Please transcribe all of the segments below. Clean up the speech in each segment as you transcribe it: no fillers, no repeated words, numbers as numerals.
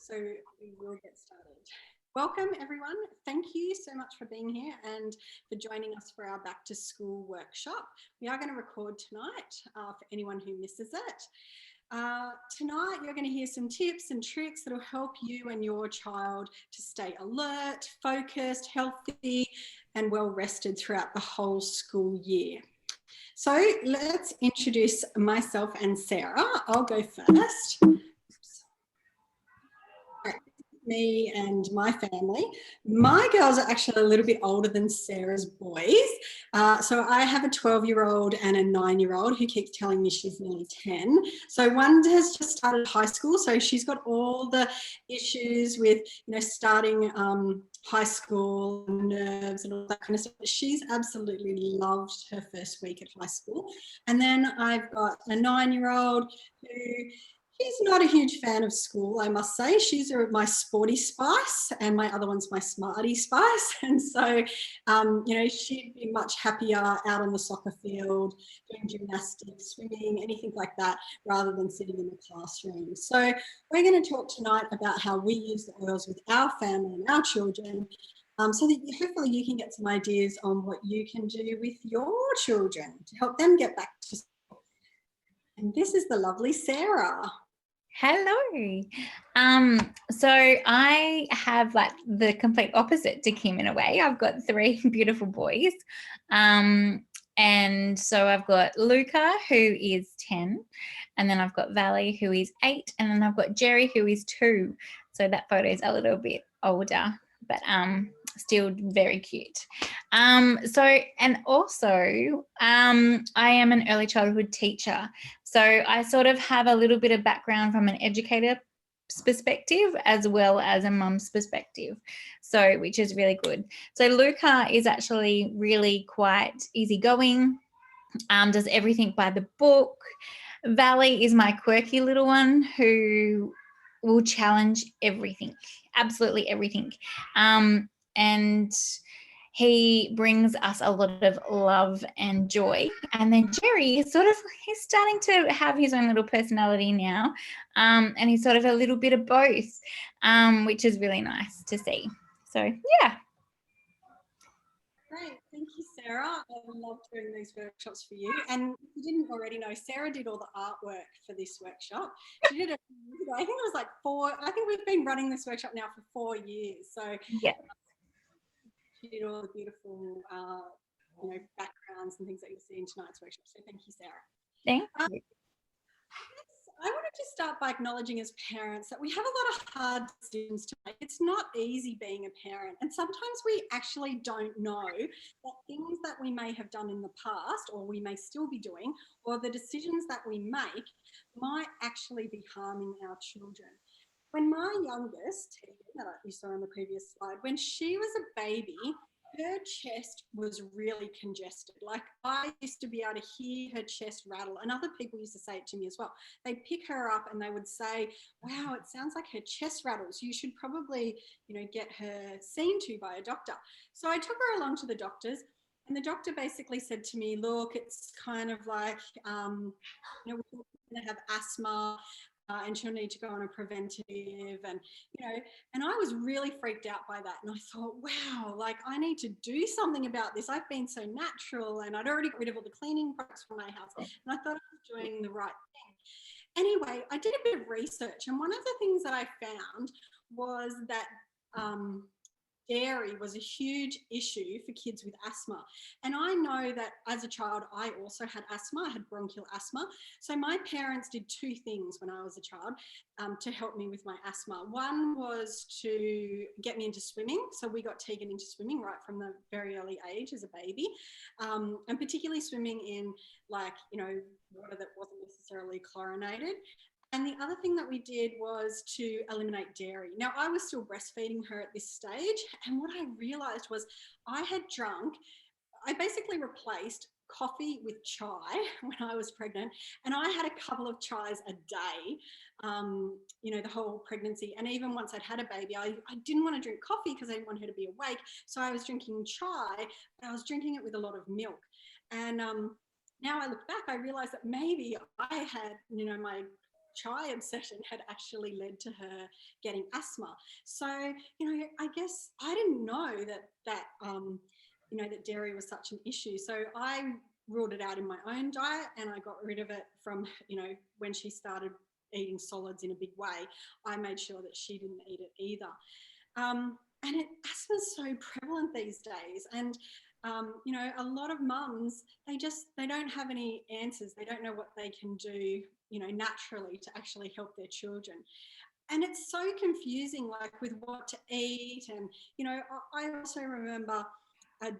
So we will get started. Welcome everyone. Thank you so much for being here and for joining us for our back to school workshop. We are going to record tonight for anyone who misses it. Tonight you're going to hear some tips and tricks that will help you and your child to stay alert, focused, healthy and well rested throughout the whole school year. So let's introduce myself and Sarah. I'll go first. Me and my family. My girls are actually a little bit older than Sarah's boys. So I have a 12-year-old and a 9-year-old who keeps telling me she's nearly 10. So one has just started high school. So she's got all the issues with, starting high school, nerves and all that kind of stuff. She's absolutely loved her first week at high school. And then I've got a 9-year-old who she's not a huge fan of school, I must say. She's my sporty spice and my other one's my smarty spice. And so, she'd be much happier out on the soccer field, doing gymnastics, swimming, anything like that, rather than sitting in the classroom. So we're going to talk tonight about how we use the oils with our family and our children, so that hopefully you can get some ideas on what you can do with your children to help them get back to school. And this is the lovely Sarah. Hello. So I have like the complete opposite to Kim in a way. I've got 3 beautiful boys. And so I've got Luca, who is 10, and then I've got Valley, who is 8, and then I've got Jerry, who is 2. So that photo is a little bit older, but still very cute. And also I am an early childhood teacher. So I sort of have a little bit of background from an educator perspective as well as a mum's perspective, so which is really good. So Luca is actually really quite easygoing, does everything by the book. Valley is my quirky little one who will challenge everything, absolutely everything. And he brings us a lot of love and joy. And then Jerry is he's starting to have his own little personality now. And he's sort of a little bit of both, which is really nice to see. So, yeah. Great. Thank you, Sarah. I love doing these workshops for you. And if you didn't already know, Sarah did all the artwork for this workshop. She did it, I think it was like 4, I think we've been running this workshop now for 4 years. So yeah. She did all the beautiful, backgrounds and things that you'll see in tonight's workshop. So thank you, Sarah. Thank you. I wanted to start by acknowledging as parents that we have a lot of hard decisions to make. It's not easy being a parent. And sometimes we actually don't know that things that we may have done in the past or we may still be doing, or the decisions that we make might actually be harming our children. When my youngest, that you saw on the previous slide, when she was a baby, her chest was really congested. Like I used to be able to hear her chest rattle, and other people used to say it to me as well. They'd pick her up and they would say, wow, it sounds like her chest rattles. You should probably, get her seen to by a doctor. So I took her along to the doctors, and the doctor basically said to me, look, it's kind of like, we're going to have asthma. And she'll need to go on a preventative, and and I was really freaked out by that, and I thought, wow, like I need to do something about this. I've been so natural, and I'd already got rid of all the cleaning products from my house, and I thought I was doing the right thing. Anyway, I did a bit of research, and one of the things that I found was that dairy was a huge issue for kids with asthma. And I know that as a child, I also had asthma. I had bronchial asthma. So my parents did 2 things when I was a child to help me with my asthma. One was to get me into swimming. So we got Tegan into swimming right from the very early age as a baby, and particularly swimming in water that wasn't necessarily chlorinated. And the other thing that we did was to eliminate dairy. Now, I was still breastfeeding her at this stage, and what I realised was I basically replaced coffee with chai when I was pregnant, and I had a couple of chais a day, the whole pregnancy. And even once I'd had a baby, I didn't want to drink coffee because I didn't want her to be awake. So I was drinking chai, but I was drinking it with a lot of milk. And now I look back, I realised that maybe I had, my chai obsession had actually led to her getting asthma. So, I guess I didn't know that dairy was such an issue. So I ruled it out in my own diet, and I got rid of it from, when she started eating solids in a big way. I made sure that she didn't eat it either. Asthma is so prevalent these days, and a lot of mums, they don't have any answers. They don't know what they can do, naturally to actually help their children. And it's so confusing, like with what to eat. And I also remember, like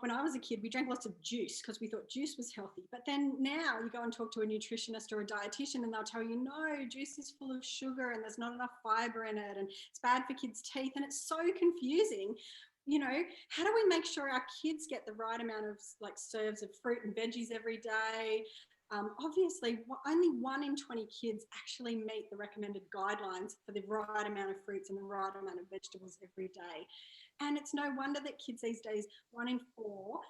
when I was a kid, we drank lots of juice because we thought juice was healthy. But then now you go and talk to a nutritionist or a dietitian, and they'll tell you, no, juice is full of sugar and there's not enough fiber in it, and it's bad for kids' teeth. And it's so confusing. How do we make sure our kids get the right amount of like serves of fruit and veggies every day? Obviously, only 1 in 20 kids actually meet the recommended guidelines for the right amount of fruits and the right amount of vegetables every day. And it's no wonder that kids these days, 1 in 4,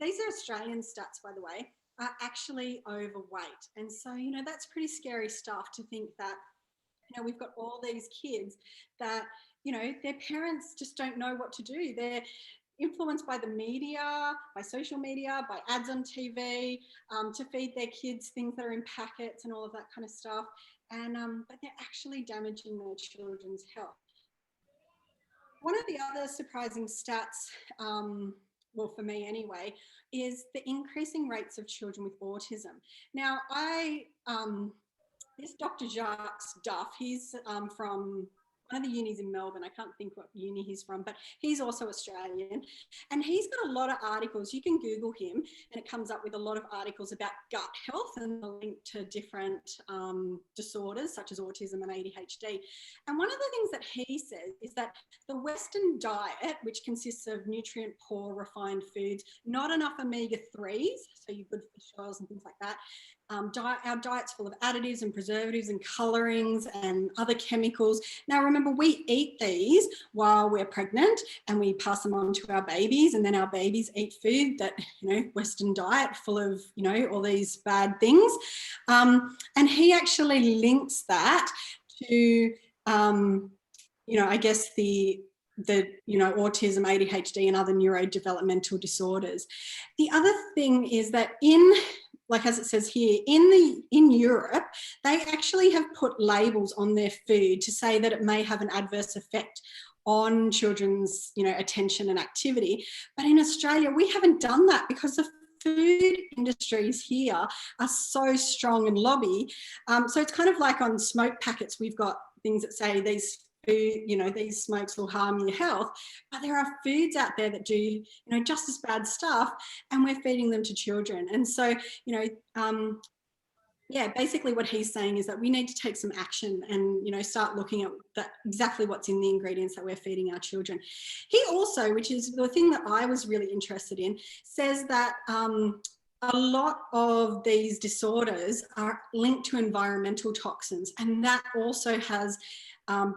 these are Australian stats, by the way, are actually overweight. And so, that's pretty scary stuff to think that, we've got all these kids that, their parents just don't know what to do. They're influenced by the media, by social media, by ads on TV, to feed their kids things that are in packets and all of that kind of stuff. And but they're actually damaging their children's health. One of the other surprising stats, well, for me anyway, is the increasing rates of children with autism. Now, this Dr. Jacques Duff, he's from one of the unis in Melbourne. I can't think what uni he's from, but he's also Australian. And he's got a lot of articles. You can Google him, and it comes up with a lot of articles about gut health and the link to different disorders such as autism and ADHD. And one of the things that he says is that the Western diet, which consists of nutrient poor refined foods, not enough omega-3s, so your good fish oils and things like that, our diet's full of additives and preservatives and colorings and other chemicals. Now, remember, we eat these while we're pregnant and we pass them on to our babies, and then our babies eat food that, Western diet full of, all these bad things. And he actually links that to, I guess the autism, ADHD and other neurodevelopmental disorders. The other thing is that as it says here, in Europe, they actually have put labels on their food to say that it may have an adverse effect on children's, attention and activity. But in Australia, we haven't done that because the food industries here are so strong and lobby. So it's kind of like on smoke packets, we've got things that say these food, these smokes will harm your health, but there are foods out there that do, just as bad stuff, and we're feeding them to children. And so, basically what he's saying is that we need to take some action and, start looking at exactly what's in the ingredients that we're feeding our children. He also, which is the thing that I was really interested in, says that a lot of these disorders are linked to environmental toxins, and that also has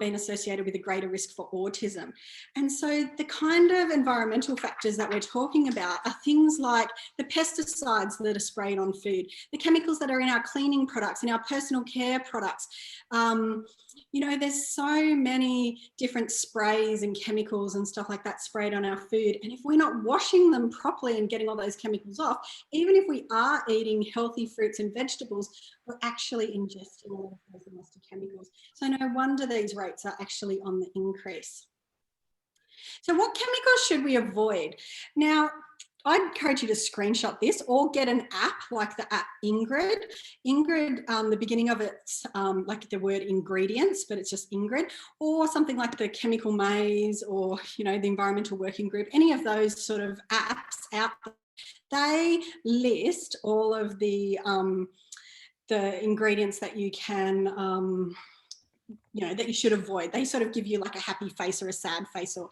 been associated with a greater risk for autism. And so the kind of environmental factors that we're talking about are things like the pesticides that are sprayed on food, the chemicals that are in our cleaning products, in our personal care products. There's so many different sprays and chemicals and stuff like that sprayed on our food. And if we're not washing them properly and getting all those chemicals off, even if we are eating healthy fruits and vegetables, we're actually ingesting all of those domestic chemicals. So no wonder these rates are actually on the increase. So what chemicals should we avoid? Now, I'd encourage you to screenshot this or get an app like the app Ingrid. Ingrid, the beginning of it's like the word ingredients, but it's just Ingrid, or something like the Chemical Maze or, the Environmental Working Group, any of those sort of apps out there. They list all of the ingredients that you can that you should avoid. They sort of give you like a happy face or a sad face or,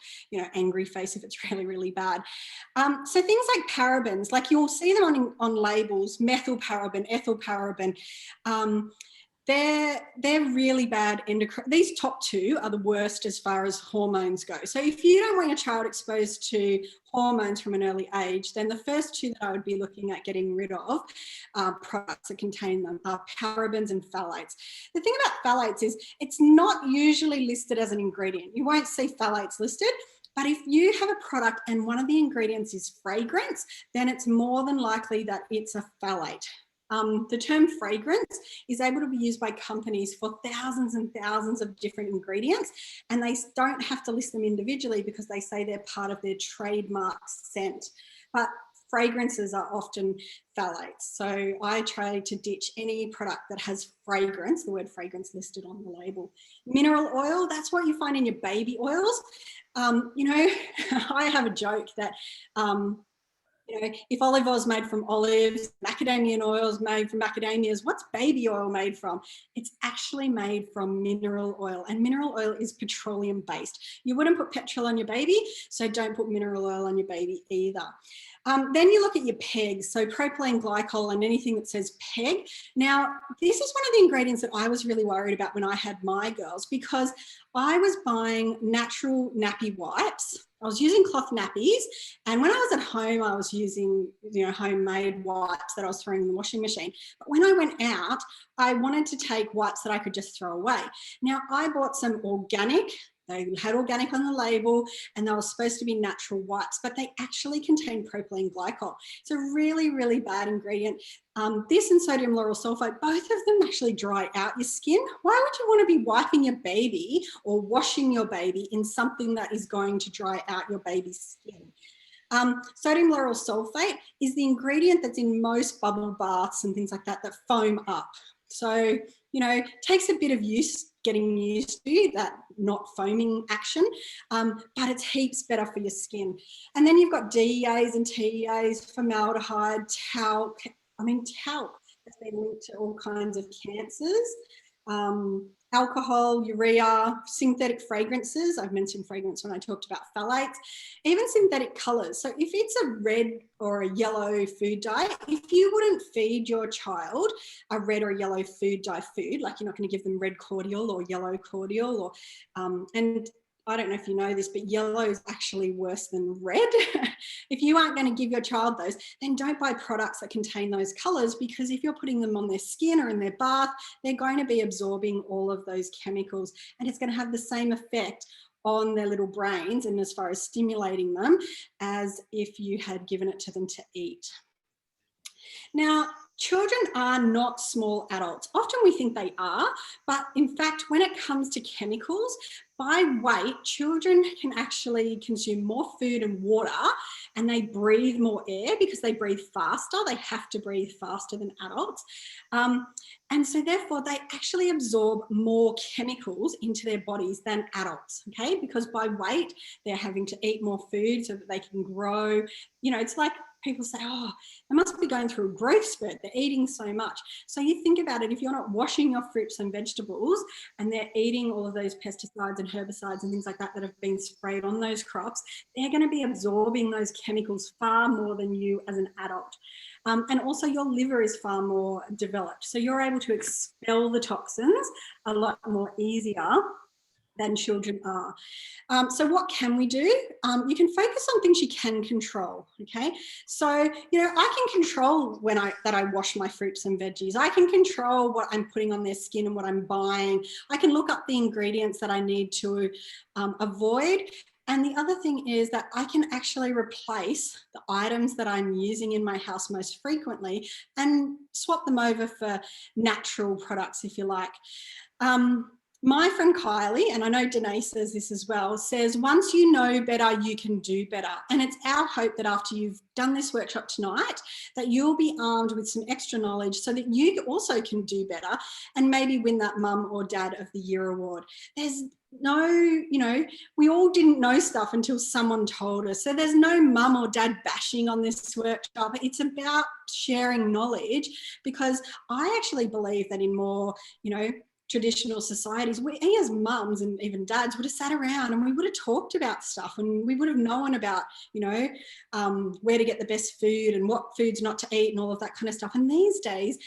angry face if it's really, really bad. So things like parabens, like you'll see them on labels, methylparaben, ethylparaben. they're really bad endocrine. These top two are the worst as far as hormones go. So if you don't want your child exposed to hormones from an early age, then the first two that I would be looking at getting rid of products that contain them are parabens and phthalates. The thing about phthalates is it's not usually listed as an ingredient. You won't see phthalates listed. But if you have a product and one of the ingredients is fragrance, then it's more than likely that it's a phthalate. The term fragrance is able to be used by companies for thousands and thousands of different ingredients, and they don't have to list them individually because they say they're part of their trademark scent. But fragrances are often phthalates. So I try to ditch any product that has fragrance, the word fragrance listed on the label. Mineral oil, that's what you find in your baby oils. You know, I have a joke that you know, if olive oil is made from olives, macadamia oil is made from macadamias, what's baby oil made from? It's actually made from mineral oil, and mineral oil is petroleum based. You wouldn't put petrol on your baby, so don't put mineral oil on your baby either. Then you look at your PEG, so propylene glycol and anything that says PEG. Now, this is one of the ingredients that I was really worried about when I had my girls, because I was buying natural nappy wipes. I was using cloth nappies, and when I was at home, I was using, you know, homemade wipes that I was throwing in the washing machine. But when I went out, I wanted to take wipes that I could just throw away. Now, I bought some organic. They had organic on the label, and they were supposed to be natural wipes, but they actually contain propylene glycol. It's a really, really bad ingredient. This and sodium lauryl sulfate, both of them actually dry out your skin. Why would you want to be wiping your baby or washing your baby in something that is going to dry out your baby's skin? Sodium lauryl sulfate is the ingredient that's in most bubble baths and things like that that foam up. So, you know, it takes a bit of getting used to that not foaming action, but it's heaps better for your skin. And then you've got DEAs and TEAs, formaldehyde, talc. I mean, talc has been linked to all kinds of cancers. Alcohol, urea, synthetic fragrances. I've mentioned fragrance when I talked about phthalates, even synthetic colours. So if it's a red or a yellow food dye, if you wouldn't feed your child a red or yellow food dye food, like you're not going to give them red cordial or yellow cordial, or and I don't know if you know this, but yellow is actually worse than red. If you aren't going to give your child those, then don't buy products that contain those colours, because if you're putting them on their skin or in their bath, they're going to be absorbing all of those chemicals, and it's going to have the same effect on their little brains and as far as stimulating them as if you had given it to them to eat. Now, children are not small adults. Often we think they are, but in fact, when it comes to chemicals, by weight, children can actually consume more food and water, and they breathe more air because they breathe faster. They have to breathe faster than adults. And so therefore, they actually absorb more chemicals into their bodies than adults, okay? Because by weight, they're having to eat more food so that they can grow. You know, it's like people say, oh, they must be going through a growth spurt. They're eating so much. So you think about it, if you're not washing your fruits and vegetables and they're eating all of those pesticides and herbicides and things like that that have been sprayed on those crops, they're going to be absorbing those chemicals far more than you as an adult. And also your liver is far more developed. So you're able to expel the toxins a lot more easier than children are. So what can we do? You can focus on things you can control, okay? So, you know, I can control that I wash my fruits and veggies. I can control what I'm putting on their skin and what I'm buying. I can look up the ingredients that I need to avoid. And the other thing is that I can actually replace the items that I'm using in my house most frequently and swap them over for natural products, if you like. My friend Kylie, and I know Danae says this as well, says once you know better, you can do better. And it's our hope that after you've done this workshop tonight, that you'll be armed with some extra knowledge so that you also can do better and maybe win that Mum or Dad of the Year award. There's no, you know, we all didn't know stuff until someone told us. So there's no mum or dad bashing on this workshop. It's about sharing knowledge, because I actually believe that in more, you know, traditional societies, we as mums and even dads would have sat around and we would have talked about stuff, and we would have known about, you know, where to get the best food and what foods not to eat and all of that kind of stuff. And these days,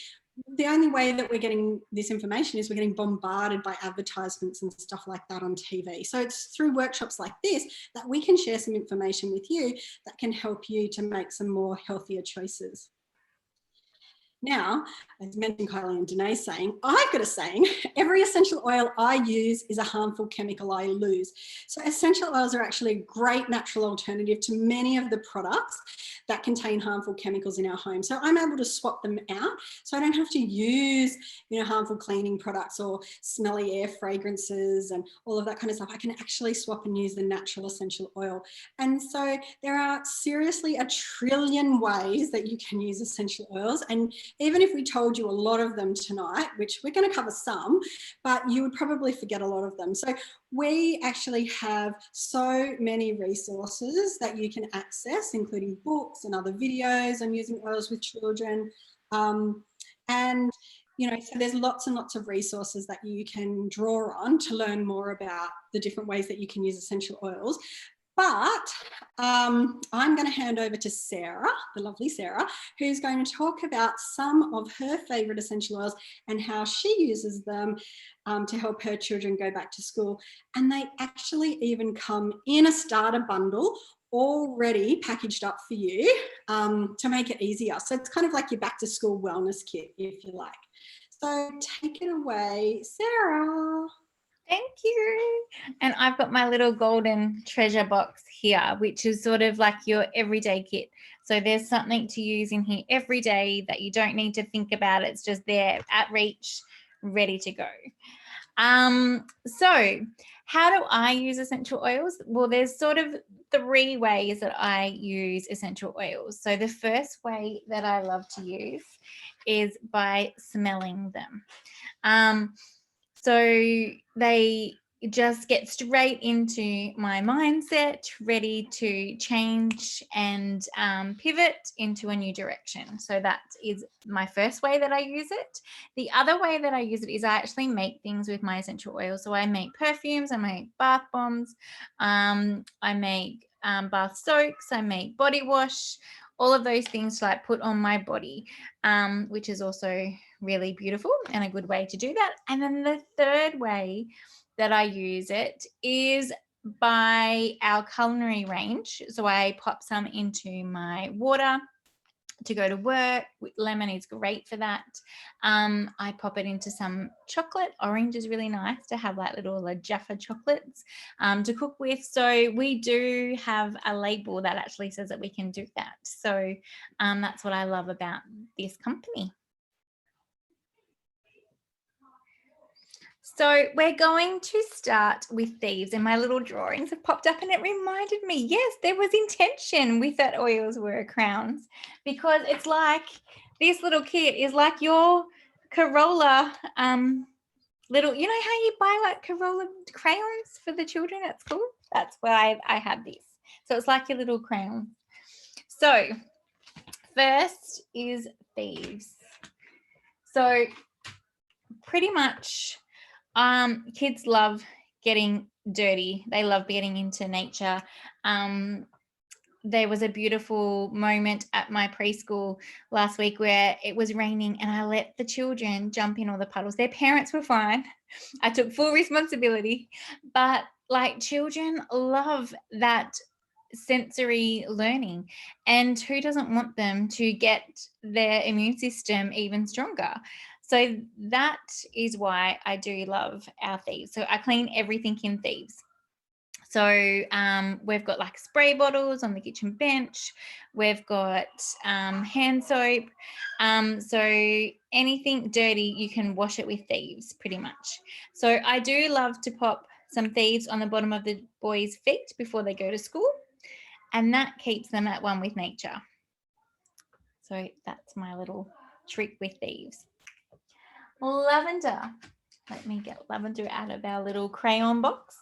the only way that we're getting this information is we're getting bombarded by advertisements and stuff like that on TV. So it's through workshops like this that we can share some information with you that can help you to make some more healthier choices. Now, as mentioned Kylie and Danae saying, I've got a saying, every essential oil I use is a harmful chemical I lose. So essential oils are actually a great natural alternative to many of the products that contain harmful chemicals in our home. So I'm able to swap them out. So I don't have to use, harmful cleaning products or smelly air fragrances and all of that kind of stuff. I can actually swap and use the natural essential oil. And so there are seriously a trillion ways that you can use essential oils. And even if we told you a lot of them tonight, which we're going to cover some, but you would probably forget a lot of them. So we actually have so many resources that you can access, including books and other videos on using oils with children. So there's lots and lots of resources that you can draw on to learn more about the different ways that you can use essential oils. But I'm going to hand over to Sarah, the lovely Sarah, who's going to talk about some of her favourite essential oils and how she uses them to help her children go back to school. And they actually even come in a starter bundle already packaged up for you to make it easier. So it's kind of like your back to school wellness kit, if you like. So take it away, Sarah. Thank you. And I've got my little golden treasure box here, which is sort of like your everyday kit. So there's something to use in here every day that you don't need to think about. It's just there at reach, ready to go. So how do I use essential oils? Well, there's sort of 3 ways that I use essential oils. So the first way that I love to use is by smelling them. So they just get straight into my mindset, ready to change and pivot into a new direction. So that is my first way that I use it. The other way that I use it is I actually make things with my essential oils. So I make perfumes, I make bath bombs, I make bath soaks, I make body wash, all of those things to like put on my body, which is also really beautiful and a good way to do that. And then the third way that I use it is by our culinary range. So I pop some into my water to go to work. Lemon is great for that. I pop it into some chocolate. Orange is really nice to have like little Jaffa chocolates to cook with. So we do have a label that actually says that we can do that. So that's what I love about this company. So we're going to start with thieves, and my little drawings have popped up and it reminded me, yes, there was intention with that oils were crowns, because it's like this little kit is like your Corolla little, you know how you buy like Corolla crayons for the children at school? That's why I had this. So it's like your little crown. So first is thieves. So pretty much kids love getting dirty. They love getting into nature. There was a beautiful moment at my preschool last week where it was raining and I let the children jump in all the puddles. Their parents were fine. I took full responsibility, but like children love that sensory learning, and who doesn't want them to get their immune system even stronger? So that is why I do love our thieves. So I clean everything in thieves. So we've got like spray bottles on the kitchen bench. We've got hand soap. So anything dirty, you can wash it with thieves pretty much. So I do love to pop some thieves on the bottom of the boys' feet before they go to school, and that keeps them at one with nature. So that's my little trick with thieves. Lavender. Let me get lavender out of our little crayon box.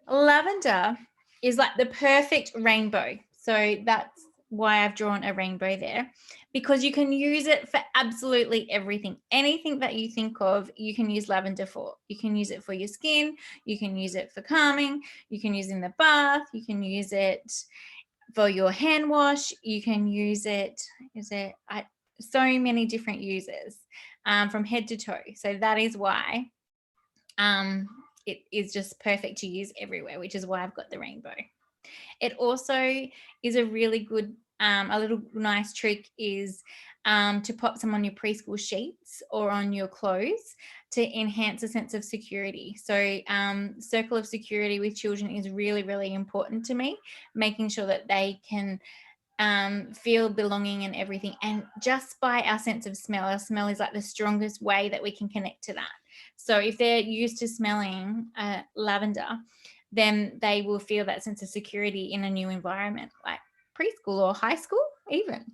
Lavender is like the perfect rainbow. So that's why I've drawn a rainbow there, because you can use it for absolutely everything. Anything that you think of, you can use lavender for. You can use it for your skin. You can use it for calming. You can use it in the bath. You can use it for your hand wash. You can use it, so many different uses from head to toe. So that is why it is just perfect to use everywhere, which is why I've got the rainbow. It also is a really good, a little nice trick is to pop some on your preschool sheets or on your clothes to enhance a sense of security. So circle of security with children is really, really important to me, making sure that they can feel belonging and everything. And just by our sense of smell, our smell is like the strongest way that we can connect to that. So if they're used to smelling lavender, then they will feel that sense of security in a new environment, like preschool or high school even.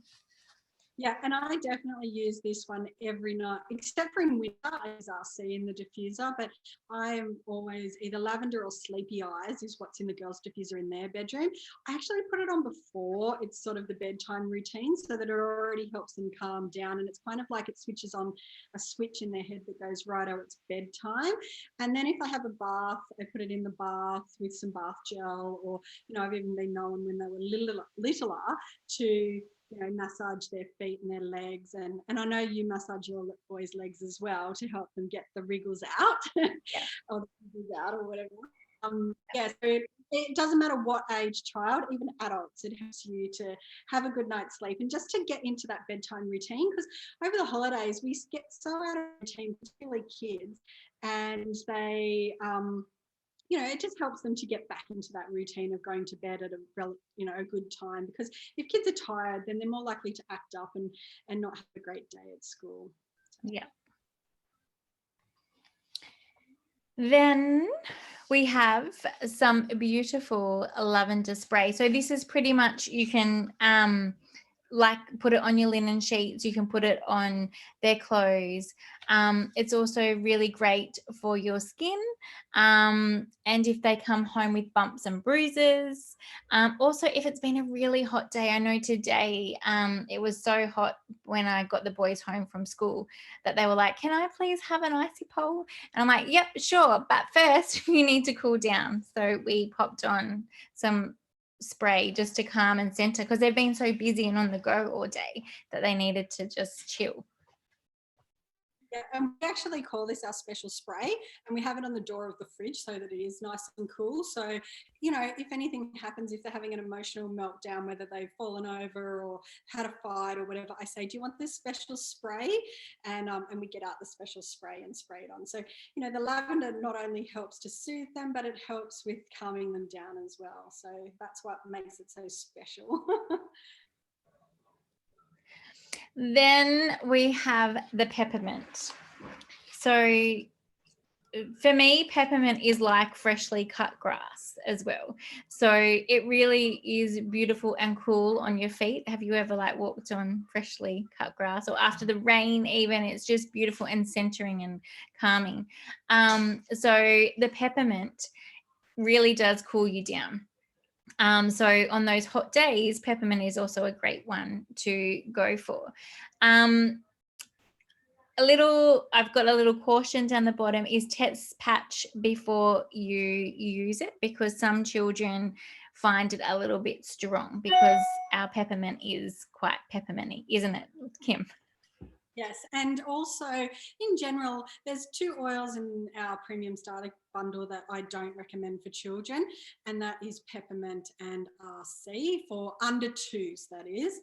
Yeah, and I definitely use this one every night, except for in winter. I use RC in the diffuser, but I am always either lavender or sleepy eyes is what's in the girls' diffuser in their bedroom. I actually put it on before it's sort of the bedtime routine so that it already helps them calm down. And it's kind of like it switches on a switch in their head that goes, right, oh, it's bedtime. And then if I have a bath, I put it in the bath with some bath gel, or, I've even been known when they were littler to massage their feet and their legs. And I know you massage your boys' legs as well to help them get the wriggles out or the wriggles out or whatever. So it doesn't matter what age child, even adults, it helps you to have a good night's sleep and just to get into that bedtime routine, because over the holidays we get so out of routine, particularly kids, and they it just helps them to get back into that routine of going to bed at a good time, because if kids are tired, then they're more likely to act up and not have a great day at school. Yeah. Then we have some beautiful lavender spray. So this is pretty much, you can like put it on your linen sheets, you can put it on their clothes. It's also really great for your skin, and if they come home with bumps and bruises. Also, if it's been a really hot day, I know today it was so hot when I got the boys home from school that they were like, can I please have an icy pole? And I'm like, yep, sure, but first you need to cool down. So we popped on some spray just to calm and center, because they've been so busy and on the go all day that they needed to just chill. Yeah, and we actually call this our special spray, and we have it on the door of the fridge so that it is nice and cool. So, if anything happens, if they're having an emotional meltdown, whether they've fallen over or had a fight or whatever, I say, do you want this special spray? And we get out the special spray and spray it on. So, the lavender not only helps to soothe them, but it helps with calming them down as well. So that's what makes it so special. Then we have the peppermint. So for me, peppermint is like freshly cut grass as well. So it really is beautiful and cool on your feet. Have you ever walked on freshly cut grass, or after the rain even? It's just beautiful and centering and calming. So the peppermint really does cool you down. So on those hot days, peppermint is also a great one to go for. I've got a little caution down the bottom is test patch before you use it, because some children find it a little bit strong, because our peppermint is quite pepperminty, isn't it, Kim? Yes, and also in general, there's 2 oils in our premium starter bundle that I don't recommend for children, and that is peppermint and RC for under 2s, that is.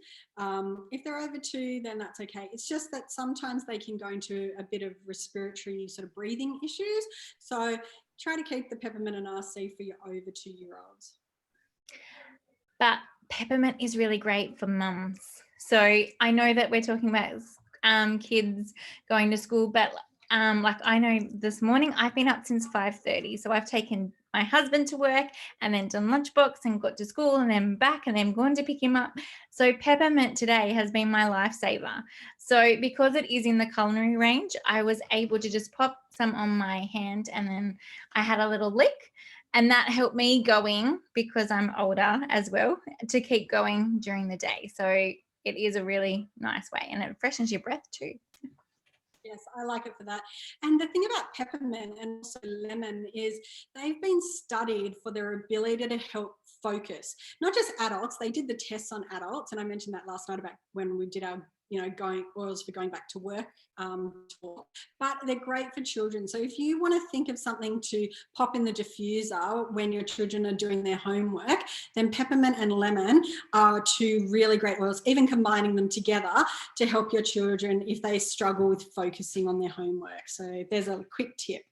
If they're over 2, then that's okay. It's just that sometimes they can go into a bit of respiratory sort of breathing issues. So try to keep the peppermint and RC for your over 2-year-olds. But peppermint is really great for mums. So I know that we're talking about kids going to school, but I know this morning I've been up since 5:30, so I've taken my husband to work and then done lunchbox and got to school and then back and then gone to pick him up. So peppermint today has been my lifesaver. So because it is in the culinary range, I was able to just pop some on my hand, and then I had a little lick, and that helped me going, because I'm older as well, to keep going during the day. So it is a really nice way, and it freshens your breath too. Yes, I like it for that. And the thing about peppermint and also lemon is they've been studied for their ability to help focus. Not just adults, they did the tests on adults, and I mentioned that last night about when we did our oils for going back to work, but they're great for children. So if you want to think of something to pop in the diffuser when your children are doing their homework, then peppermint and lemon are two really great oils, even combining them together to help your children if they struggle with focusing on their homework. So there's a quick tip.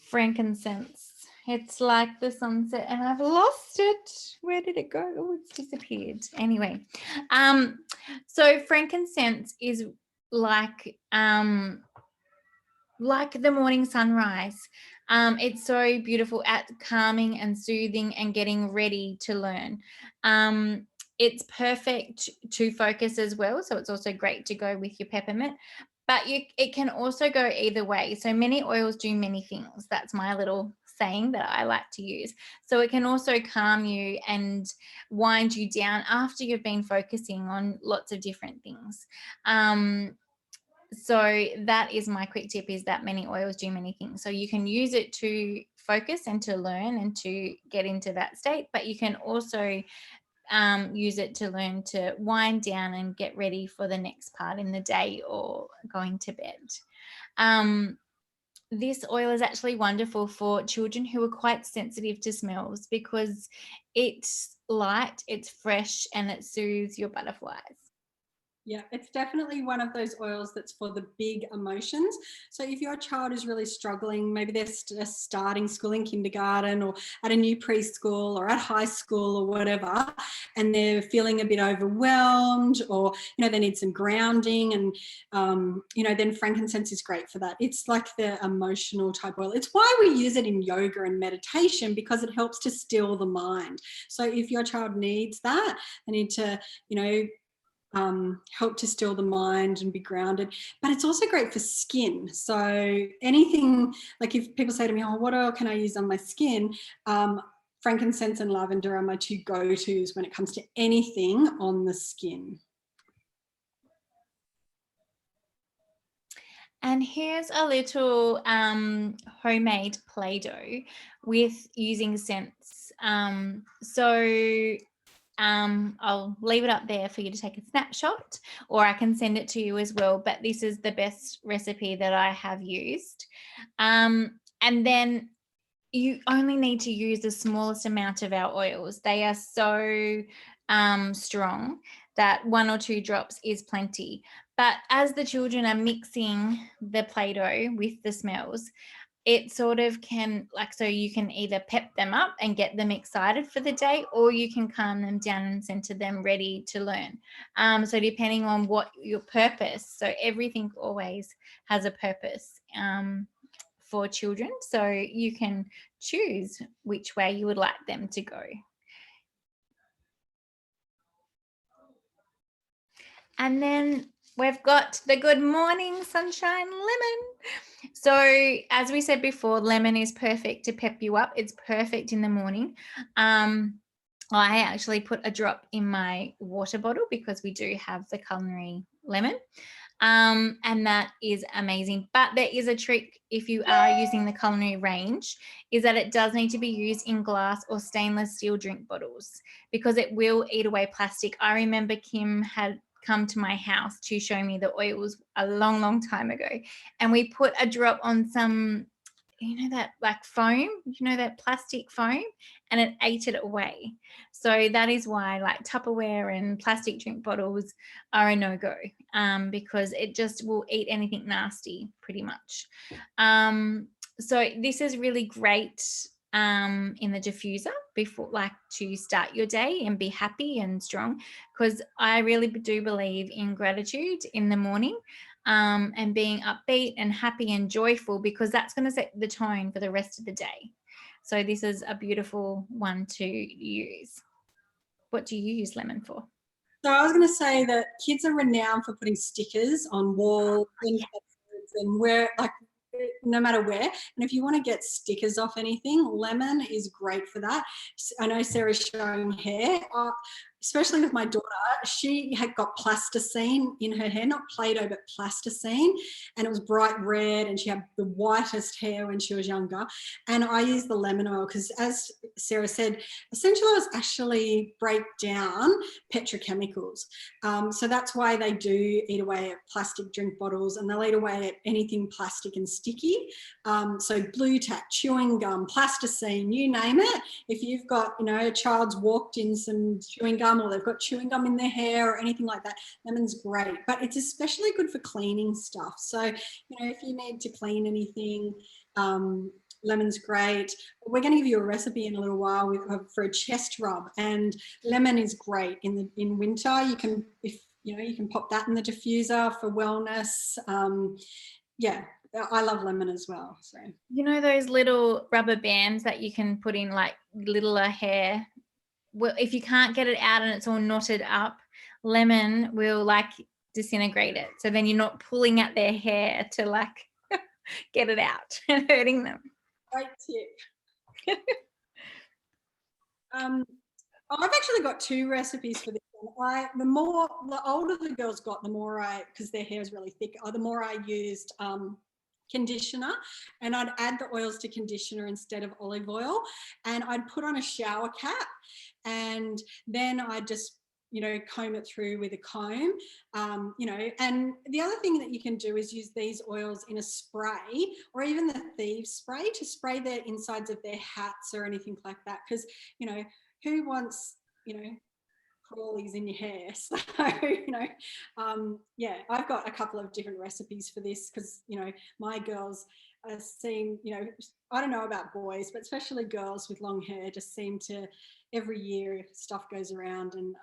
Frankincense. It's like the sunset and I've lost it. Where did it go? Oh, it's disappeared. Anyway, so frankincense is like the morning sunrise. It's so beautiful at calming and soothing and getting ready to learn. It's perfect to focus as well. So it's also great to go with your peppermint. But it can also go either way. So many oils do many things. That's my little saying that I like to use. So it can also calm you and wind you down after you've been focusing on lots of different things. So that is my quick tip, is that many oils do many things. So you can use it to focus and to learn and to get into that state, but you can also use it to learn to wind down and get ready for the next part in the day or going to bed. This oil is actually wonderful for children who are quite sensitive to smells because it's light, it's fresh, and it soothes your butterflies. Yeah, it's definitely one of those oils that's for the big emotions. So if your child is really struggling, maybe they're just starting school in kindergarten or at a new preschool or at high school or whatever, and they're feeling a bit overwhelmed, or, they need some grounding, and, then frankincense is great for that. It's like the emotional type oil. It's why we use it in yoga and meditation, because it helps to still the mind. So if your child needs that, they need to, help to still the mind and be grounded. But it's also great for skin. So anything, like if people say to me, oh, what oil can I use on my skin? Frankincense and lavender are my two go-tos when it comes to anything on the skin. And here's a little homemade Play-Doh with using scents. I'll leave it up there for you to take a snapshot, or I can send it to you as well. But this is the best recipe that I have used. And then you only need to use the smallest amount of our oils. They are so strong that 1 or 2 drops is plenty. But as the children are mixing the Play-Doh with the smells, it sort of can, so you can either pep them up and get them excited for the day, or you can calm them down and center them ready to learn. So depending on what your purpose, so everything always has a purpose for children. So you can choose which way you would like them to go. And then we've got the Good Morning Sunshine Lemon. So as we said before, lemon is perfect to pep you up. It's perfect in the morning. I actually put a drop in my water bottle because we do have the culinary lemon. And that is amazing. But there is a trick if you are using the culinary range, is that it does need to be used in glass or stainless steel drink bottles because it will eat away plastic. I remember Kim had come to my house to show me the oils a long, long time ago. And we put a drop on some, that foam, that plastic foam, and it ate it away. So that is why Tupperware and plastic drink bottles are a no-go because it just will eat anything nasty pretty much. So this is really great in the diffuser before, to start your day and be happy and strong, because I really do believe in gratitude in the morning and being upbeat and happy and joyful, because that's going to set the tone for the rest of the day. So this is a beautiful one to use. What do you use lemon for? So I was going to say that kids are renowned for putting stickers on walls and where, no matter where. And if you want to get stickers off anything, lemon is great for that. I know Sarah's showing hair. especially with my daughter, she had got plasticine in her hair, not Play-Doh, but plasticine, and it was bright red, and she had the whitest hair when she was younger. And I used the lemon oil because, as Sarah said, essential oils actually break down petrochemicals. So that's why they do eat away at plastic drink bottles, and they'll eat away at anything plastic and sticky. So blue tack, chewing gum, plasticine, you name it. If you've got, a child's walked in some chewing gum, or they've got chewing gum in their hair or anything like that, lemon's great. But it's especially good for cleaning stuff. So, if you need to clean anything, lemon's great. We're going to give you a recipe in a little while for a chest rub, and lemon is great in winter. You can, you can pop that in the diffuser for wellness. I love lemon as well. So those little rubber bands that you can put in like littler hair. Well, if you can't get it out and it's all knotted up, lemon will like disintegrate it. So then you're not pulling at their hair to like get it out and hurting them. Great tip. I've actually got 2 recipes for this one. The older the girls got, the more because their hair is really thick, the more I used conditioner, and I'd add the oils to conditioner instead of olive oil, and I'd put on a shower cap, and then I'd just comb it through with a comb, and the other thing that you can do is use these oils in a spray, or even the thieves spray, to spray the insides of their hats or anything like that, because who wants crawlies in your hair? So I've got a couple of different recipes for this, because my girls seem, I don't know about boys, but especially girls with long hair just seem to, every year stuff goes around, and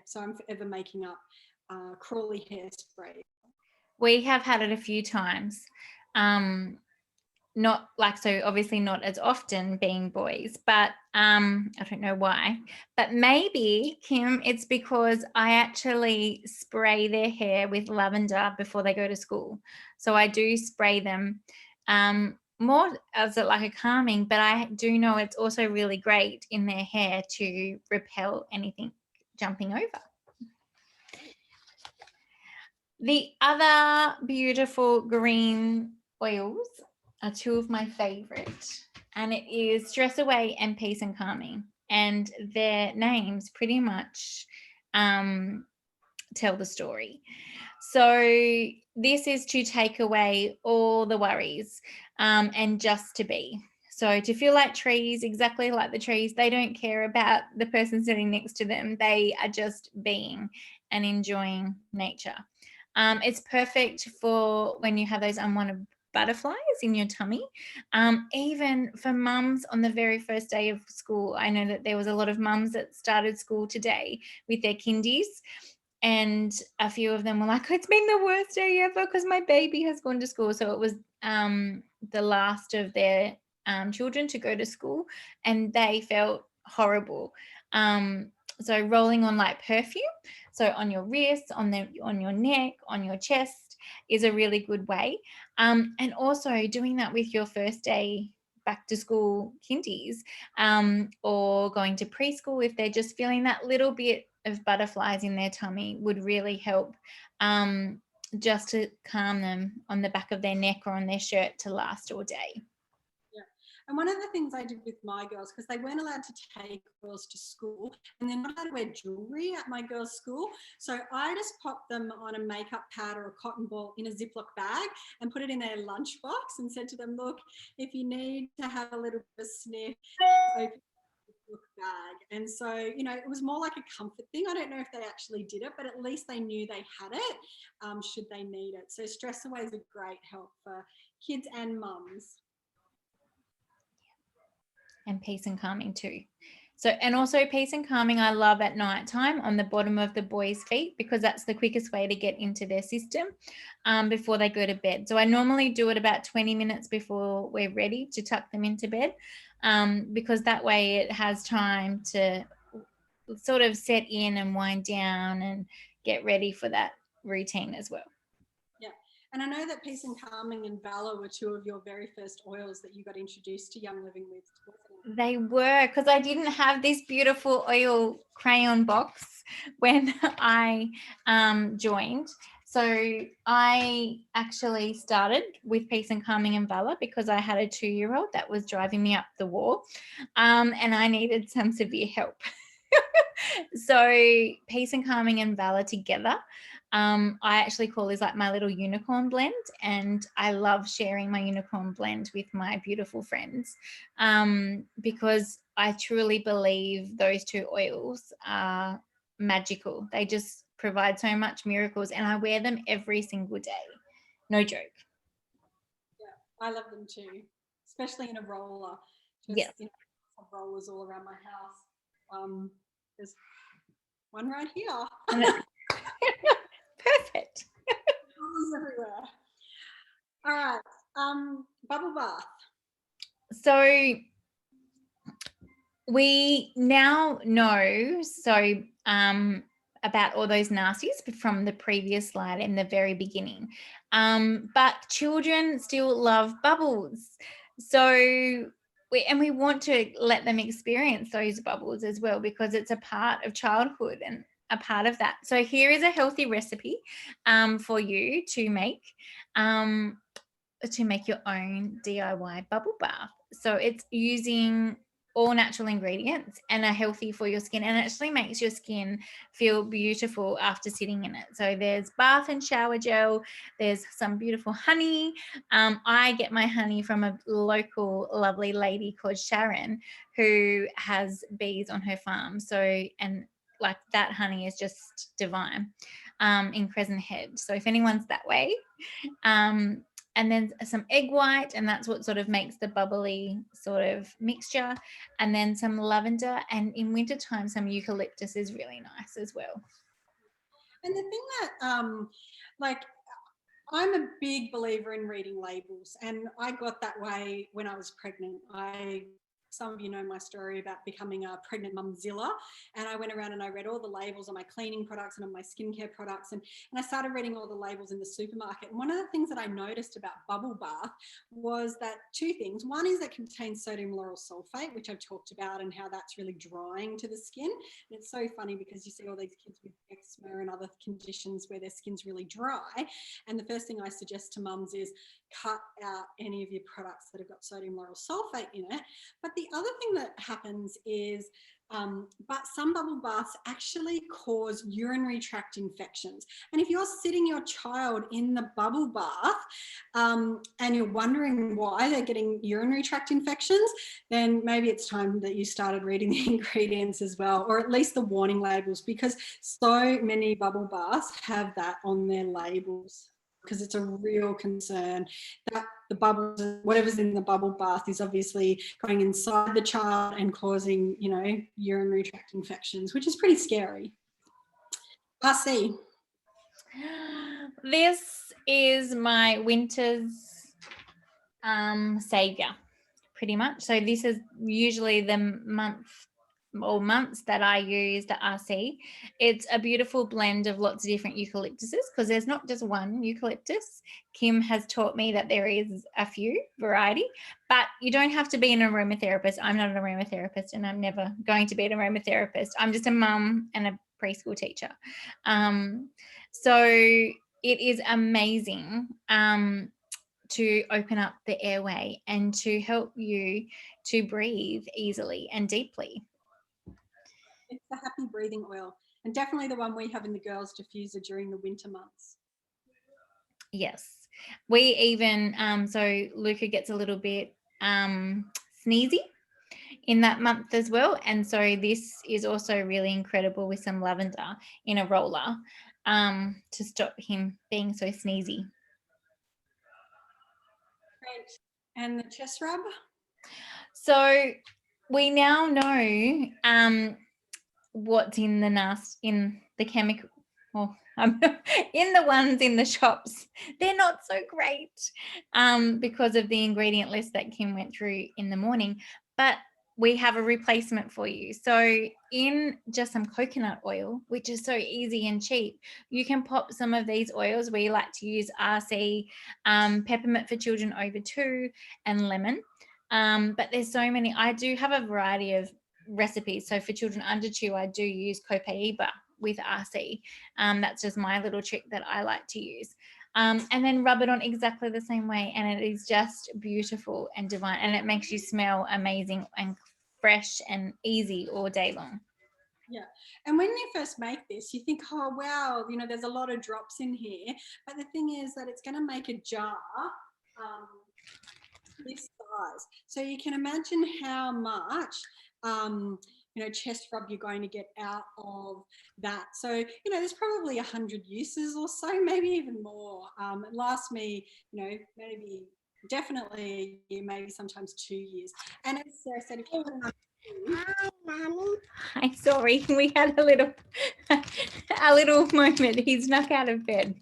so I'm forever making up crawly hairspray. We have had it a few times. Not like, so obviously not as often being boys, but I don't know why, but maybe, Kim, it's because I actually spray their hair with lavender before they go to school. So I do spray them more as like a calming, but I do know it's also really great in their hair to repel anything jumping over. The other beautiful green oils are 2 of my favorite, and it is Stress Away and Peace and Calming, and their names pretty much tell the story. So this is to take away all the worries and just to be. So to feel like trees, exactly like the trees, they don't care about the person sitting next to them. They are just being and enjoying nature. It's perfect for when you have those unwanted butterflies in your tummy. Even for mums on the very first day of school, I know that there was a lot of mums that started school today with their kindies, and a few of them were like, it's been the worst day ever because my baby has gone to school. So it was the last of their children to go to school, and they felt horrible. So rolling on light perfume, so on your wrists, on your neck, on your chest, is a really good way. And also doing that with your first day back to school kindies, or going to preschool, if they're just feeling that little bit of butterflies in their tummy, would really help, just to calm them on the back of their neck or on their shirt to last all day. And one of the things I did with my girls, because they weren't allowed to take girls to school, and they're not allowed to wear jewelry at my girls' school, so I just popped them on a makeup pad or a cotton ball in a Ziploc bag and put it in their lunchbox and said to them, look, if you need to have a little bit of a sniff, open the Ziploc bag. And so, it was more like a comfort thing. I don't know if they actually did it, but at least they knew they had it, should they need it. So Stress Away is a great help for kids and mums. And Peace and Calming too. So, and also Peace and Calming I love at night time on the bottom of the boys' feet, because that's the quickest way to get into their system before they go to bed. So I normally do it about 20 minutes before we're ready to tuck them into bed, because that way it has time to sort of set in and wind down and get ready for that routine as well. And I know that Peace and Calming and Valor were two of your very first oils that you got introduced to Young Living with. They were, because I didn't have this beautiful oil crayon box when I joined. So I actually started with Peace and Calming and Valor because I had a 2-year-old that was driving me up the wall, and I needed some severe help. So Peace and Calming and Valor together, I actually call this like my little unicorn blend, and I love sharing my unicorn blend with my beautiful friends, because I truly believe those two oils are magical. They just provide so much miracles, and I wear them every single day. No joke. Yeah, I love them too, especially in a roller. Just, Yes. have rollers all around my house. There's one right here. Perfect. Rollers everywhere. All right. Bubble bath. So we now know about all those nasties from the previous slide in the very beginning, but children still love bubbles. So we want to let them experience those bubbles as well, because it's a part of childhood and a part of that. So here is a healthy recipe for you to make your own DIY bubble bath. So it's using all natural ingredients and are healthy for your skin, and actually makes your skin feel beautiful after sitting in it. So there's bath and shower gel, there's some beautiful honey. I get my honey from a local lovely lady called Sharon, who has bees on her farm. So, and like that honey is just divine, in Crescent Head. So if anyone's that way, and then some egg white, and that's what sort of makes the bubbly sort of mixture, and then some lavender, and in wintertime some eucalyptus is really nice as well. And the thing that like, I'm a big believer in reading labels, and I got that way when I was pregnant. Some of you know my story about becoming a pregnant mumzilla, and I went around and I read all the labels on my cleaning products and on my skincare products, and I started reading all the labels in the supermarket. And one of the things that I noticed about bubble bath was that two things. One is that it contains sodium lauryl sulfate, which I've talked about, and how that's really drying to the skin. And it's so funny because you see all these kids with eczema and other conditions where their skin's really dry, and the first thing I suggest to mums is cut out any of your products that have got sodium lauryl sulfate in it. But the other thing that happens is, but some bubble baths actually cause urinary tract infections. And if you're sitting your child in the bubble bath, and you're wondering why they're getting urinary tract infections, then maybe it's time that you started reading the ingredients as well, or at least the warning labels, because so many bubble baths have that on their labels, because it's a real concern that the bubbles, whatever's in the bubble bath, is obviously going inside the child and causing, urinary tract infections, which is pretty scary. RC. This is my winter's savior, pretty much. So this is usually the months that I use the RC. It's a beautiful blend of lots of different eucalyptuses, because there's not just one eucalyptus. Kim has taught me that there is a few variety, but you don't have to be an aromatherapist. I'm not an aromatherapist, and I'm never going to be an aromatherapist. I'm just a mum and a preschool teacher. So it is amazing to open up the airway and to help you to breathe easily and deeply. It's the happy breathing oil, and definitely the one we have in the girls' diffuser during the winter months. Yes, we even so Luca gets a little bit sneezy in that month as well, and so this is also really incredible with some lavender in a roller to stop him being so sneezy. Great. And the chest rub? So we now know what's in the chemical, in the ones in the shops. They're not so great because of the ingredient list that Kim went through in the morning. But we have a replacement for you. So in just some coconut oil, which is so easy and cheap, you can pop some of these oils. We like to use RC, peppermint for children over 2, and lemon. But there's so many. I do have a variety of recipes. So for children under 2, I do use copaiba with RC. That's just my little trick that I like to use. And then rub it on exactly the same way, and it is just beautiful and divine, and it makes you smell amazing and fresh and easy all day long. Yeah. And when you first make this, you think, oh, wow, there's a lot of drops in here. But the thing is that it's going to make a jar this size. So you can imagine how much chest rub you're going to get out of that. So there's probably 100 uses or so, maybe even more. It lasts me maybe definitely a year, maybe sometimes 2 years. And as Sarah said, if you Hi, Mommy. Hi, sorry, we had a little moment. He snuck out of bed.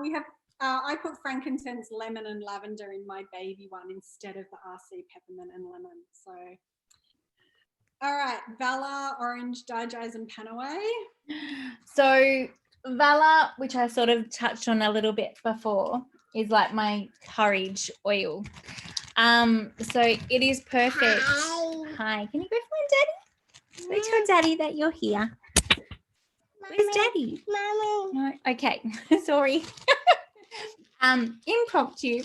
we have I put frankincense, lemon and lavender in my baby one instead of the RC peppermint and lemon. So all right, Vala, orange, Daiji's and Panaway. So Vala, which I sort of touched on a little bit before, is like my courage oil. So it is perfect. Hi. Can you go find Daddy? Go tell Daddy that you're here. Where's Daddy? Mommy. No. Okay. Sorry. Impromptu.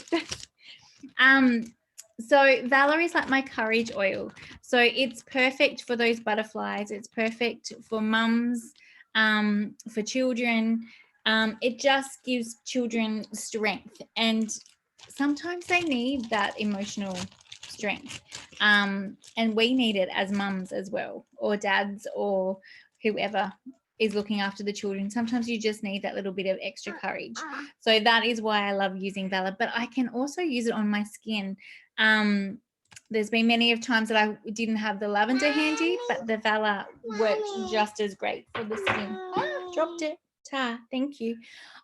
So Valerie is like my courage oil. So it's perfect for those butterflies. It's perfect for mums, for children. It just gives children strength, and sometimes they need that emotional strength. And we need it as mums as well, or dads, or whoever is looking after the children. Sometimes you just need that little bit of extra courage. So that is why I love using Vala, but I can also use it on my skin. There's been many of times that I didn't have the lavender handy, but the Vala worked just as great for the skin. Dropped it. Thank you.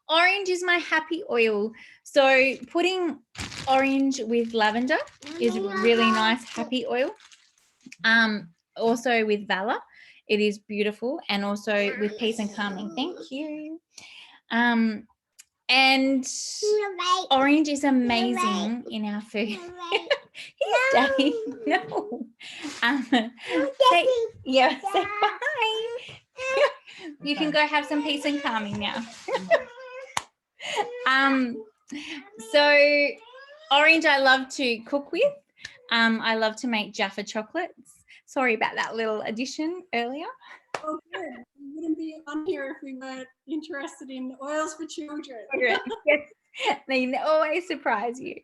Orange is my happy oil. So putting orange with lavender is really nice happy oil. Also with Vala, it is beautiful, and also with peace and calming. Thank you. And orange is amazing in our food. Here's Daddy. No. Say bye. You can go have some peace and calming now. So orange I love to cook with. I love to make Jaffa chocolates. Sorry about that little addition earlier. Oh, good. We wouldn't be on here if we weren't interested in oils for children. Yes. They always surprise you.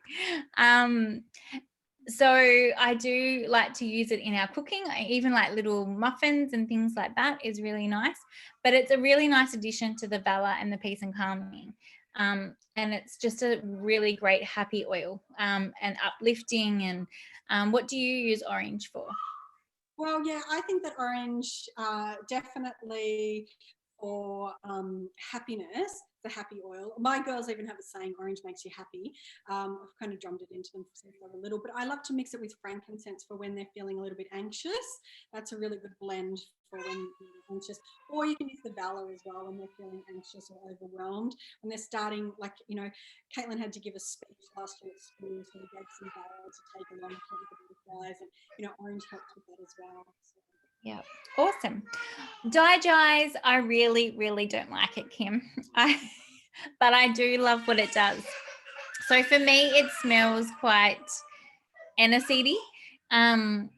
So I do like to use it in our cooking. I even like little muffins and things like that is really nice. But it's a really nice addition to the Vala and the peace and calming. And it's just a really great happy oil, and uplifting. And what do you use orange for? Well, yeah, I think that orange definitely for happiness, the happy oil. My girls even have a saying, orange makes you happy. I've kind of drummed it into them a little, but I love to mix it with frankincense for when they're feeling a little bit anxious. That's a really good blend for when you're anxious. Or you can use the Vala as well when they're feeling anxious or overwhelmed. When they're starting, like, Caitlin had to give a speech last year at school, so we gave some Vala to take along with the butterflies, and orange helps with that as well. So. Yeah, awesome. Daiji's, I really, really don't like it, Kim. But I do love what it does. So for me, it smells quite aniseedy, and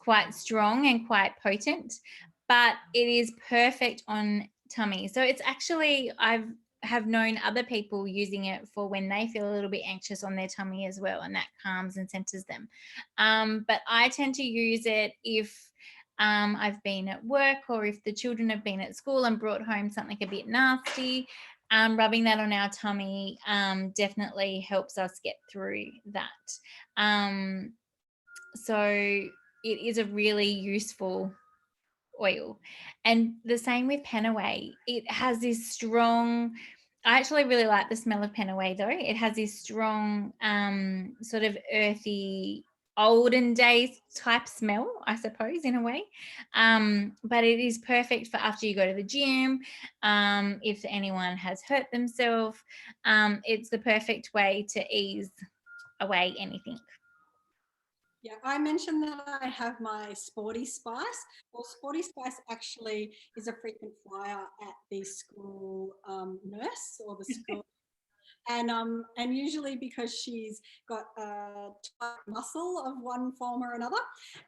quite strong and quite potent, but it is perfect on tummy. So it's actually, I have known other people using it for when they feel a little bit anxious on their tummy as well, and that calms and centers them. But I tend to use it if I've been at work, or if the children have been at school and brought home something a bit nasty. Rubbing that on our tummy definitely helps us get through that. So it is a really useful oil. And the same with Panaway. It has this strong, I actually really like the smell of Panaway though. It has this strong sort of earthy olden days type smell, I suppose, in a way. But it is perfect for after you go to the gym. If anyone has hurt themselves, it's the perfect way to ease away anything. Yeah, I mentioned that I have my Sporty Spice. Well, Sporty Spice actually is a frequent flyer at the school nurse or the school. And usually because she's got a tight muscle of one form or another,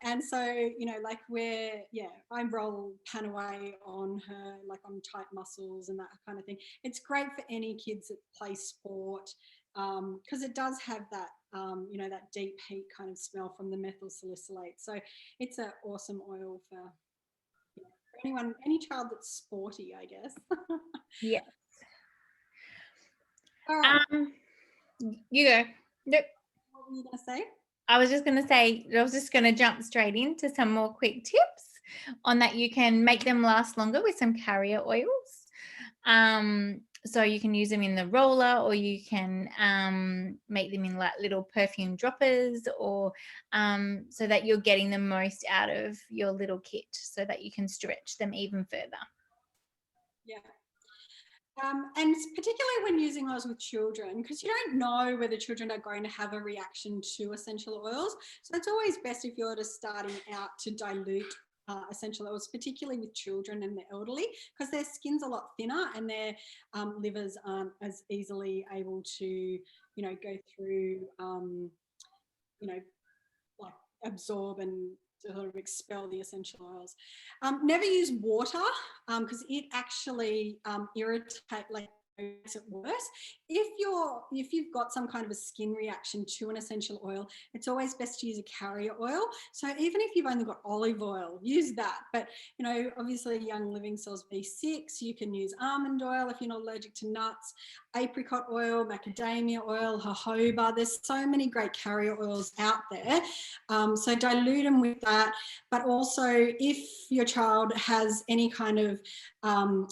and so like I roll Panaway on her, like on tight muscles and that kind of thing. It's great for any kids that play sport, because it does have that that deep heat kind of smell from the methyl salicylate. So it's an awesome oil for anyone, any child that's sporty, I guess. Yeah. All right. You go. Nope. What were you going to say? I was just going to jump straight into some more quick tips on that. You can make them last longer with some carrier oils. So you can use them in the roller, or you can make them in like little perfume droppers, or so that you're getting the most out of your little kit, so that you can stretch them even further. Yeah. And particularly when using oils with children, because you don't know whether children are going to have a reaction to essential oils. So it's always best if you're just starting out to dilute essential oils, particularly with children and the elderly, because their skin's a lot thinner and their livers aren't as easily able to, go through, like absorb and sort of expel the essential oils. Never use water because it actually irritates, like makes it worse. If you've got some kind of a skin reaction to an essential oil, it's always best to use a carrier oil. So even if you've only got olive oil, use that. But obviously Young Living sells V6. You can use almond oil if you're not allergic to nuts, apricot oil, macadamia oil, jojoba. There's so many great carrier oils out there. So dilute them with that. But also if your child has any kind of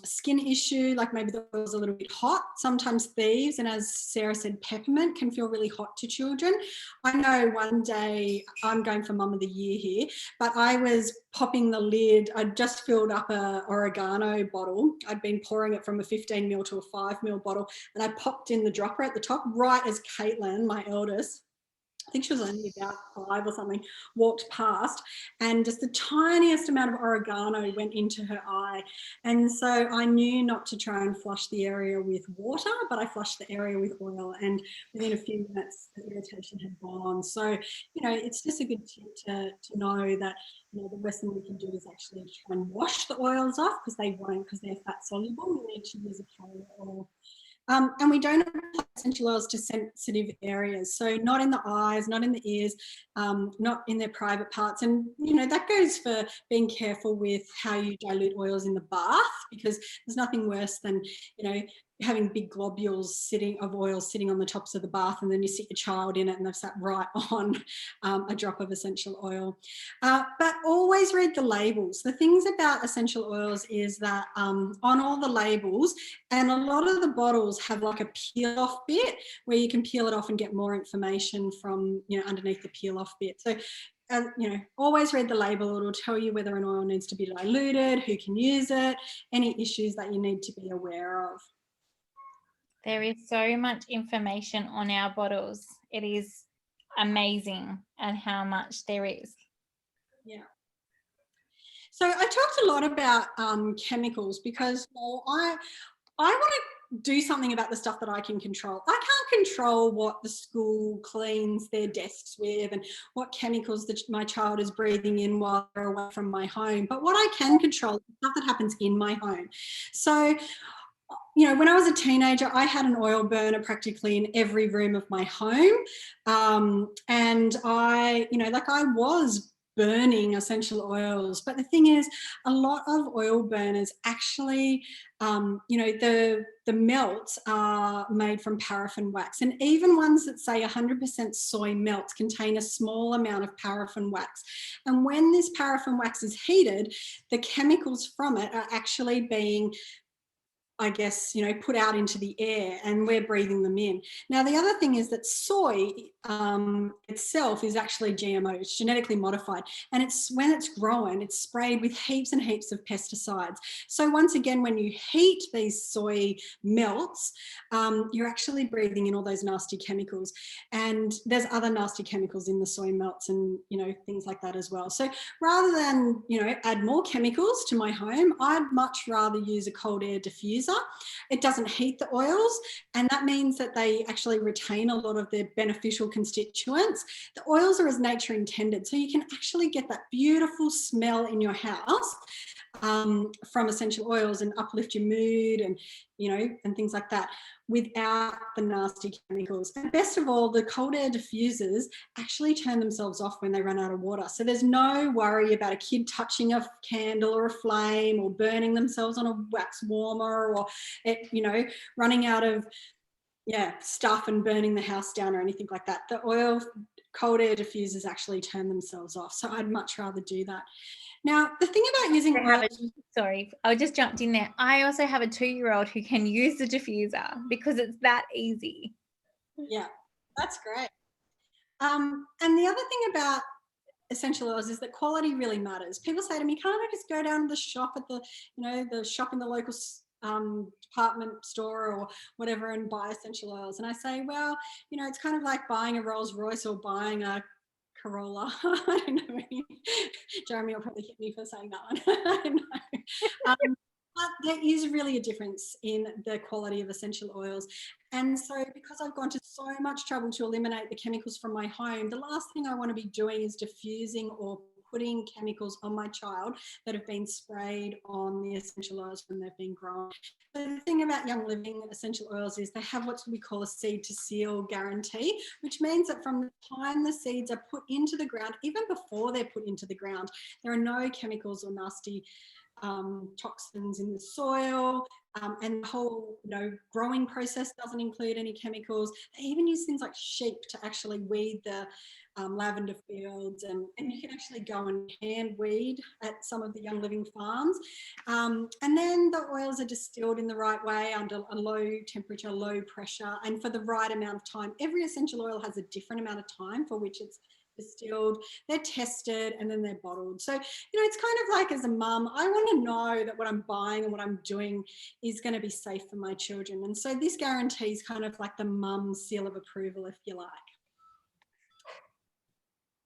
skin issue, like maybe the oil's a little bit hot, sometimes thieves, and as Sarah said, peppermint can feel really hot to children. I know one day, I'm going for Mum of the Year here, but I was popping the lid. I'd just filled up a oregano bottle. I'd been pouring it from a 15 ml to a 5 ml bottle, and I popped in the dropper at the top right as Caitlin, my eldest, I think she was only about 5 or something, walked past, and just the tiniest amount of oregano went into her eye. And so I knew not to try and flush the area with water, but I flushed the area with oil, and within a few minutes the irritation had gone. So, it's just a good tip to know that, the best thing we can do is actually try and wash the oils off, because they won't, because they're fat soluble. You need to use a carrier oil. And we don't apply essential oils to sensitive areas. So not in the eyes, not in the ears, not in their private parts. And, that goes for being careful with how you dilute oils in the bath, because there's nothing worse than, having big globules of oil sitting on the tops of the bath, and then you sit your child in it and they've sat right on a drop of essential oil. But always read the labels. The things about essential oils is that on all the labels, and a lot of the bottles have like a peel off bit where you can peel it off and get more information from, underneath the peel off bit. So always read the label. It'll tell you whether an oil needs to be diluted, who can use it, any issues that you need to be aware of. There is so much information on our bottles. It is amazing and how much there is. Yeah. So I talked a lot about chemicals because I want to do something about the stuff that I can control. I can't control what the school cleans their desks with and what chemicals my child is breathing in while they're away from my home. But what I can control is stuff that happens in my home. So, when I was a teenager, I had an oil burner practically in every room of my home. And I was burning essential oils. But the thing is, a lot of oil burners actually, the melts are made from paraffin wax. And even ones that say 100% soy melts contain a small amount of paraffin wax. And when this paraffin wax is heated, the chemicals from it are actually being I guess, put out into the air, and we're breathing them in. Now, the other thing is that soy itself is actually GMO, it's genetically modified. And when it's grown, it's sprayed with heaps and heaps of pesticides. So once again, when you heat these soy melts, you're actually breathing in all those nasty chemicals. And there's other nasty chemicals in the soy melts and, things like that as well. So rather than, add more chemicals to my home, I'd much rather use a cold air diffuser. It doesn't heat the oils, and that means that they actually retain a lot of their beneficial constituents. The oils are as nature intended, so you can actually get that beautiful smell in your house from essential oils and uplift your mood and, and things like that without the nasty chemicals. And best of all, the cold air diffusers actually turn themselves off when they run out of water. So there's no worry about a kid touching a candle or a flame or burning themselves on a wax warmer or, running out of stuff and burning the house down or anything like that. The cold air diffusers actually turn themselves off. So I'd much rather do that. Now, the thing about using sorry, I just jumped in there. I also have a 2-year-old who can use the diffuser because it's that easy. Yeah, that's great. And the other thing about essential oils is that quality really matters. People say to me, can't I just go down to the shop at the shop in the local department store or whatever and buy essential oils? And I say, well, it's kind of like buying a Rolls Royce or buying a Corolla. I don't know. Jeremy will probably hit me for saying that one. I don't know. But there is really a difference in the quality of essential oils. And so because I've gone to so much trouble to eliminate the chemicals from my home, the last thing I want to be doing is diffusing or putting chemicals on my child that have been sprayed on the essential oils when they've been grown. The thing about Young Living essential oils is they have what we call a seed to seal guarantee, which means that from the time the seeds are put into the ground, even before they're put into the ground, there are no chemicals or nasty toxins in the soil, and the whole growing process doesn't include any chemicals. They even use things like sheep to actually weed the lavender fields, and you can actually go and hand weed at some of the Young Living farms. And then the oils are distilled in the right way under a low temperature, low pressure, and for the right amount of time. Every essential oil has a different amount of time for which it's distilled, they're tested, and then they're bottled. So, it's kind of like, as a mum, I want to know that what I'm buying and what I'm doing is going to be safe for my children. And so this guarantee is kind of like the mum seal of approval, if you like.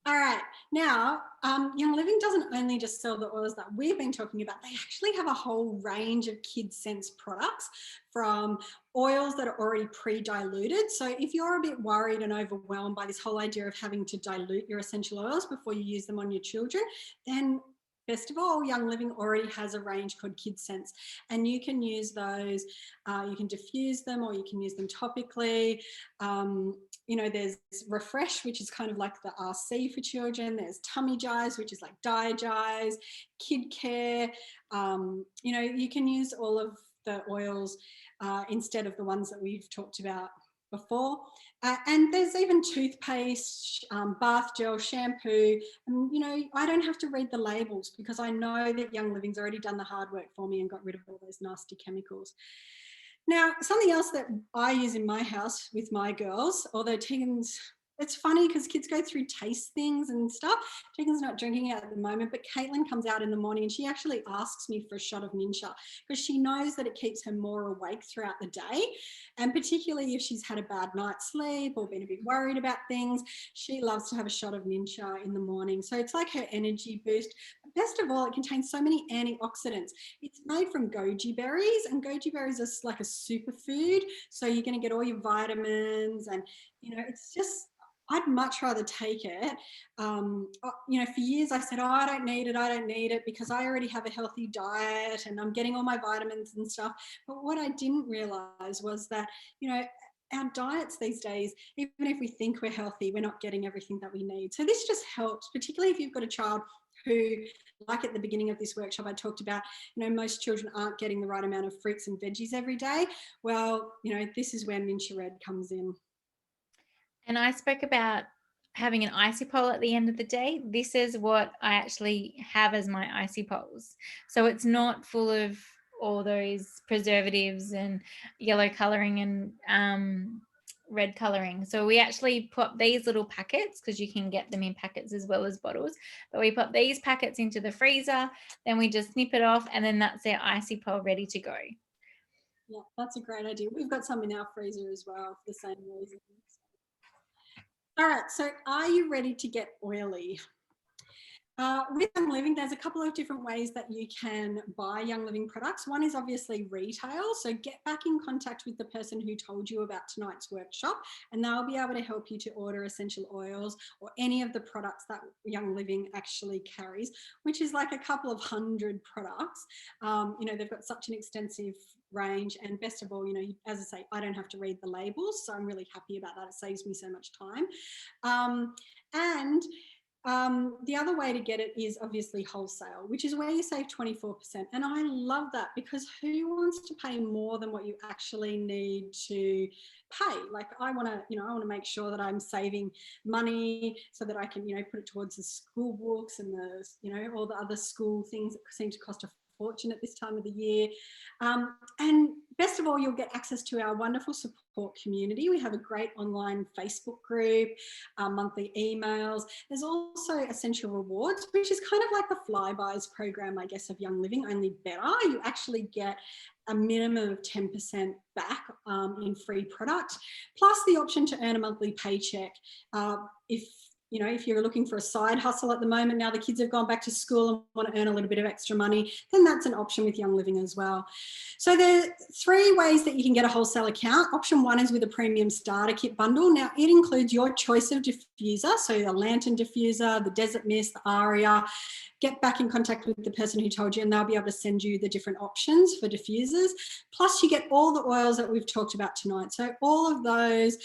All right, now, Young Living doesn't only just sell the oils that we've been talking about, they actually have a whole range of Kids Sense products, from oils that are already pre-diluted. So if you're a bit worried and overwhelmed by this whole idea of having to dilute your essential oils before you use them on your children, then best of all, Young Living already has a range called Kids Sense, and you can use those. You can diffuse them, or you can use them topically. There's Refresh, which is kind of like the RC for children. There's Tummy Jives, which is like Diajives, Kid Care. You can use all of the oils instead of the ones that we've talked about before. And there's even toothpaste, bath gel, shampoo. And, I don't have to read the labels because I know that Young Living's already done the hard work for me and got rid of all those nasty chemicals. Now, something else that I use in my house with my girls, although Tegan's, it's funny because kids go through taste things and stuff. Tegan's not drinking it at the moment, but Caitlin comes out in the morning and she actually asks me for a shot of Ninja because she knows that it keeps her more awake throughout the day. And particularly if she's had a bad night's sleep or been a bit worried about things, she loves to have a shot of Ninja in the morning. So it's like her energy boost. But best of all, it contains so many antioxidants. It's made from goji berries, and goji berries are like a superfood. So you're going to get all your vitamins, and, it's just, I'd much rather take it. For years I said, I don't need it because I already have a healthy diet and I'm getting all my vitamins and stuff. But what I didn't realize was that, our diets these days, even if we think we're healthy, we're not getting everything that we need. So this just helps, particularly if you've got a child who, like at the beginning of this workshop, I talked about, most children aren't getting the right amount of fruits and veggies every day. Well, this is where Ninja Red comes in. And I spoke about having an icy pole at the end of the day. This is what I actually have as my icy poles. So it's not full of all those preservatives and yellow colouring and red colouring. So we actually put these little packets, because you can get them in packets as well as bottles, but we put these packets into the freezer, then we just snip it off, and then that's their icy pole ready to go. Yeah, that's a great idea. We've got some in our freezer as well for the same reason. All right, so are you ready to get oily? With Young Living, there's a couple of different ways that you can buy Young Living products. One is obviously retail. So get back in contact with the person who told you about tonight's workshop, and they'll be able to help you to order essential oils or any of the products that Young Living actually carries, which is like a couple of hundred products. They've got such an extensive range, and best of all, as I say, I don't have to read the labels, so I'm really happy about that. It saves me so much time. The other way to get it is obviously wholesale, which is where you save 24%. And I love that, because who wants to pay more than what you actually need to pay? Like, I want to make sure that I'm saving money so that I can, put it towards the school books and all the other school things that seem to cost a fortune at this time of the year. And best of all, you'll get access to our wonderful support community. We have a great online Facebook group, monthly emails. There's also essential rewards, which is kind of like the Flybuys program, I guess, of Young Living, only better. You actually get a minimum of 10% back in free product, plus the option to earn a monthly paycheck. If you're looking for a side hustle at the moment, now the kids have gone back to school and want to earn a little bit of extra money, then that's an option with Young Living as well. So there are 3 ways that you can get a wholesale account. Option 1 is with a premium starter kit bundle. Now, it includes your choice of diffuser, so the lantern diffuser, the desert mist, the aria. Get back in contact with the person who told you, and they'll be able to send you the different options for diffusers. Plus, you get all the oils that we've talked about tonight. So all of those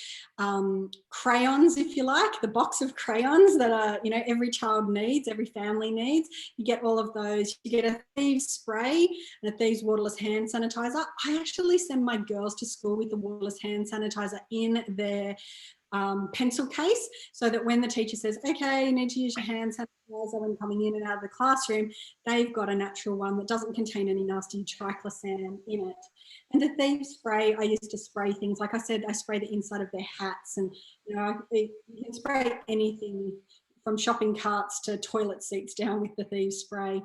crayons, if you like, the box of crayons that every child needs, every family needs. You get all of those. You get a thieves spray and a thieves waterless hand sanitizer. I actually send my girls to school with the waterless hand sanitizer in their pencil case, so that when the teacher says, okay, you need to use your hand sanitizer when coming in and out of the classroom, they've got a natural one that doesn't contain any nasty triclosan in it. And the thieves spray, I used to spray things, like I said, I spray the inside of their hats, and you can spray anything from shopping carts to toilet seats down with the thieves spray.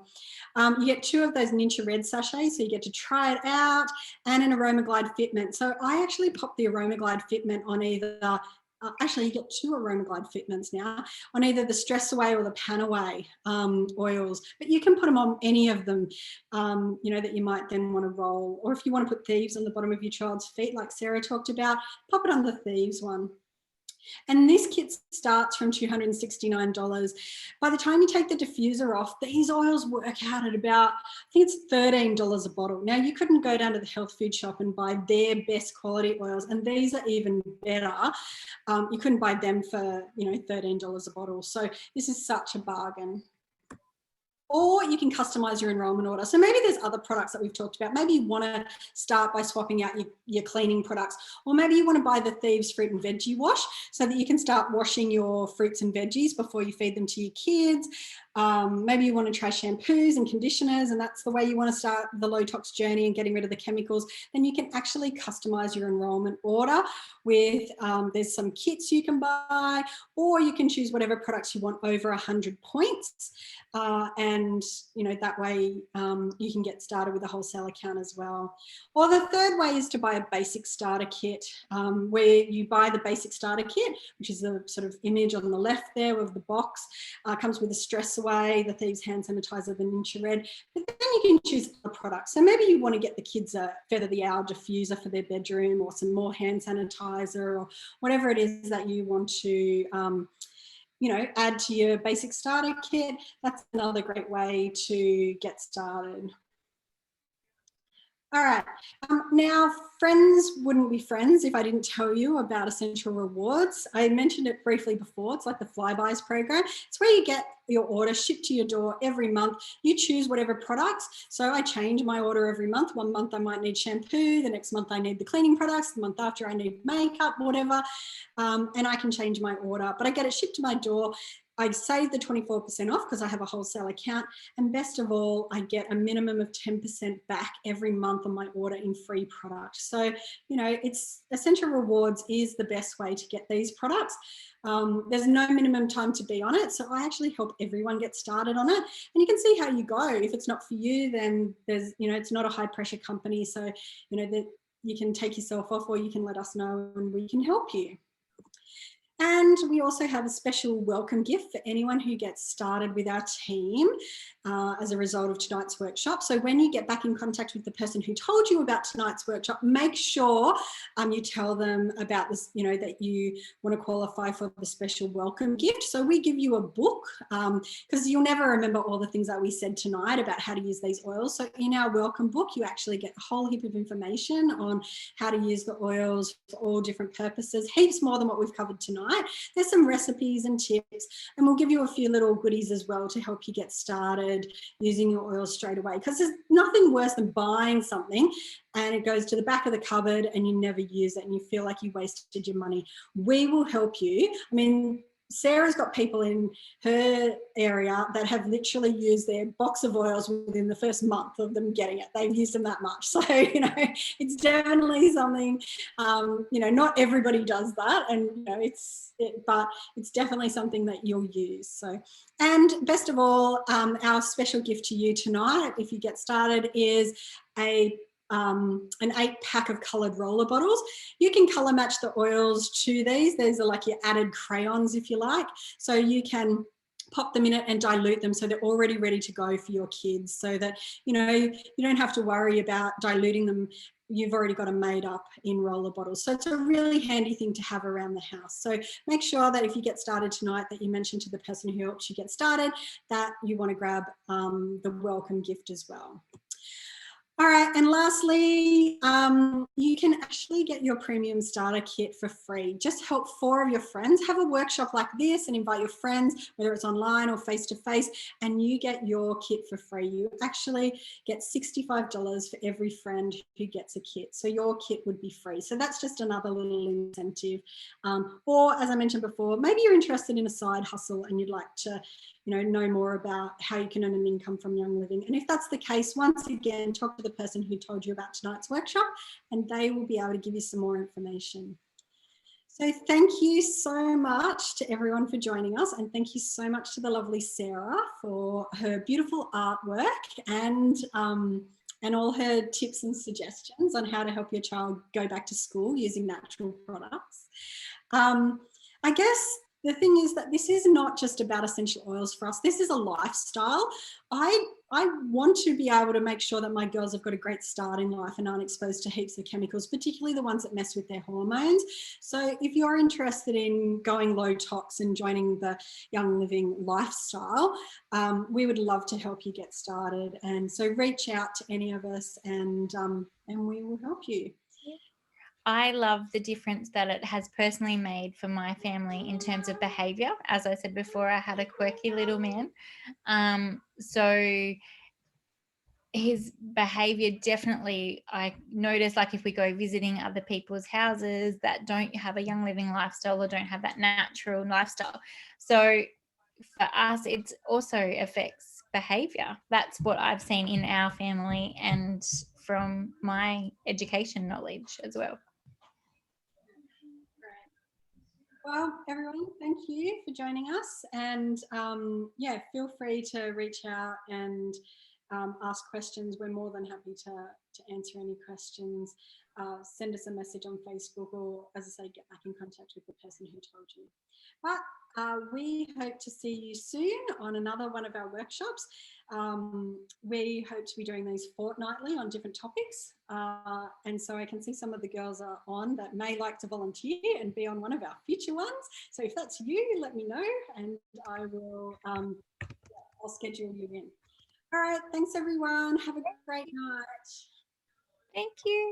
You get 2 of those Ninja Red sachets, so you get to try it out, and an Aroma Glide fitment. So I actually pop the Aroma Glide fitment on either actually, you get 2 Aroma Glide fitments now, on either the Stress Away or the Pan Away oils. But you can put them on any of them, that you might then want to roll. Or if you want to put thieves on the bottom of your child's feet, like Sarah talked about, pop it on the thieves one. And this kit starts from $269. By the time you take the diffuser off, these oils work out at about, I think it's $13 a bottle. Now, you couldn't go down to the health food shop and buy their best quality oils, and these are even better. You couldn't buy them for, $13 a bottle. So this is such a bargain. Or you can customize your enrollment order. So maybe there's other products that we've talked about. Maybe you want to start by swapping out your cleaning products, or maybe you want to buy the Thieves Fruit and Veggie Wash so that you can start washing your fruits and veggies before you feed them to your kids. Maybe you want to try shampoos and conditioners, and that's the way you want to start the low tox journey and getting rid of the chemicals. Then you can actually customize your enrollment order with, there's some kits you can buy, or you can choose whatever products you want over 100 points. And that way you can get started with a wholesale account as well. Or the third way is to buy a basic starter kit, where you buy the basic starter kit, which is the sort of image on the left there of the box. Comes with a Stress Away, the Thieves hand sanitizer, the Ninja Red. But then you can choose other products. So maybe you want to get the kids a Feather the Owl diffuser for their bedroom, or some more hand sanitizer, or whatever it is that you want to add to your basic starter kit. That's another great way to get started. All right, now friends wouldn't be friends if I didn't tell you about Essential Rewards. I mentioned it briefly before. It's like the Flybuys program. It's where you get your order shipped to your door every month. You choose whatever products. So I change my order every month. One month I might need shampoo, the next month I need the cleaning products, the month after I need makeup, whatever, and I can change my order, but I get it shipped to my door. I save the 24% off because I have a wholesale account. And best of all, I get a minimum of 10% back every month on my order in free product. So, you know, it's Essential Rewards is the best way to get these products. There's no minimum time to be on it. So I actually help everyone get started on it. And you can see how you go. If it's not for you, then there's, you know, it's not a high pressure company. So, you know, that you can take yourself off, or you can let us know and we can help you. And we also have a special welcome gift for anyone who gets started with our team as a result of tonight's workshop. So when you get back in contact with the person who told you about tonight's workshop, make sure you tell them about this, you know, that you want to qualify for the special welcome gift. So we give you a book because you'll never remember all the things that we said tonight about how to use these oils. So in our welcome book, you actually get a whole heap of information on how to use the oils for all different purposes, heaps more than what we've covered tonight. There's some recipes and tips, and we'll give you a few little goodies as well to help you get started using your oils straight away, because there's nothing worse than buying something and it goes to the back of the cupboard and you never use it and you feel like you wasted your money. We will help you. I mean, Sarah's got people in her area that have literally used their box of oils within the first month of them getting it. They've used them that much. So, you know, it's definitely something, you know, not everybody does that. And, you know, but it's definitely something that you'll use. So, and best of all, our special gift to you tonight, if you get started, is an 8-pack of coloured roller bottles. You can colour match the oils to these. These are like your added crayons, if you like. So you can pop them in it and dilute them so they're already ready to go for your kids, so that, you know, you don't have to worry about diluting them. You've already got them made up in roller bottles. So it's a really handy thing to have around the house. So make sure that if you get started tonight, that you mention to the person who helps you get started that you want to grab the welcome gift as well. All right, and lastly, you can actually get your premium starter kit for free. Just help 4 of your friends. Have a workshop like this and invite your friends, whether it's online or face-to-face, and you get your kit for free. You actually get $65 for every friend who gets a kit. So your kit would be free. So that's just another little incentive. Or as I mentioned before, maybe you're interested in a side hustle and you'd like to, you know more about how you can earn an income from Young Living. And if that's the case, once again, talk to the person who told you about tonight's workshop and they will be able to give you some more information. So thank you so much to everyone for joining us, and thank you so much to the lovely Sarah for her beautiful artwork and all her tips and suggestions on how to help your child go back to school using natural products. I guess the thing is that this is not just about essential oils for us. This is a lifestyle. I want to be able to make sure that my girls have got a great start in life and aren't exposed to heaps of chemicals, particularly the ones that mess with their hormones. So if you're interested in going low tox and joining the Young Living lifestyle, we would love to help you get started. And so reach out to any of us and we will help you. I love the difference that it has personally made for my family in terms of behaviour. As I said before, I had a quirky little man. So his behaviour definitely, I notice, like if we go visiting other people's houses that don't have a Young Living lifestyle or don't have that natural lifestyle. So for us, it also affects behaviour. That's what I've seen in our family and from my education knowledge as well. Well, everyone, thank you for joining us. And yeah, feel free to reach out and ask questions. We're more than happy to answer any questions. Send us a message on Facebook, or, as I say, get back in contact with the person who told you. But we hope to see you soon on another one of our workshops. We hope to be doing these fortnightly on different topics. And so I can see some of the girls are on that may like to volunteer and be on one of our future ones. So if that's you, let me know and I will, I'll schedule you in. All right, thanks everyone. Have a great night. Thank you.